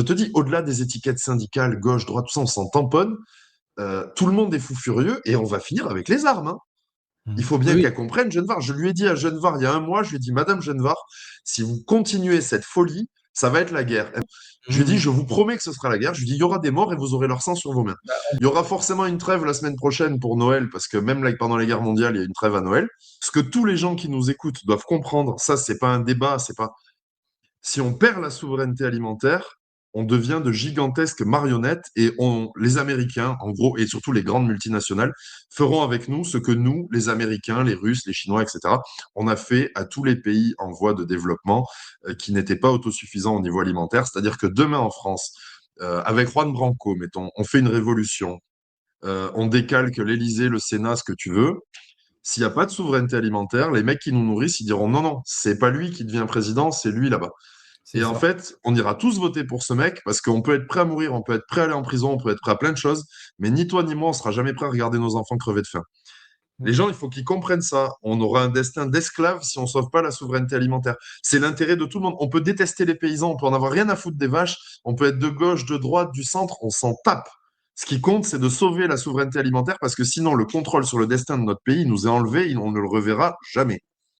Je te dis, au-delà des étiquettes syndicales, gauche, droite, tout ça, on s'en tamponne. Tout le monde est fou furieux et on va finir avec les armes, hein. Il faut bien Oui, qu'elle comprenne, Genevard. Je lui ai dit à Genevard il y a un mois, je lui ai dit, Madame Genevard, si vous continuez cette folie, ça va être la guerre. Je lui ai dit, oui. je vous promets que ce sera la guerre. Je lui ai dit, il y aura des morts et vous aurez leur sang sur vos mains. Il y aura forcément une trêve la semaine prochaine pour Noël, parce que même là, pendant les guerres mondiales, il y a une trêve à Noël. Ce que tous les gens qui nous écoutent doivent comprendre, ça, c'est pas un débat, c'est pas. Si on perd la souveraineté alimentaire, on devient de gigantesques marionnettes et les Américains, en gros, et surtout les grandes multinationales, feront avec nous ce que nous, les Américains, les Russes, les Chinois, etc., on a fait à tous les pays en voie de développement qui n'étaient pas autosuffisants au niveau alimentaire. C'est-à-dire que demain en France, avec Juan Branco, mettons, on fait une révolution, on décalque l'Élysée, le Sénat, ce que tu veux. S'il n'y a pas de souveraineté alimentaire, les mecs qui nous nourrissent, ils diront non, non, c'est pas lui qui devient président, c'est lui là-bas. C'est Et en ça. fait, on ira tous voter pour ce mec parce qu'on peut être prêt à mourir, on peut être prêt à aller en prison, on peut être prêt à plein de choses, mais ni toi ni moi, on sera jamais prêt à regarder nos enfants crever de faim. Les Oui. gens, il faut qu'ils comprennent ça. On aura un destin d'esclave si on ne sauve pas la souveraineté alimentaire. C'est l'intérêt de tout le monde. On peut détester les paysans, on peut en avoir rien à foutre des vaches, on peut être de gauche, de droite, du centre, on s'en tape. Ce qui compte, c'est de sauver la souveraineté alimentaire parce que sinon, le contrôle sur le destin de notre pays nous est enlevé et on ne le reverra jamais.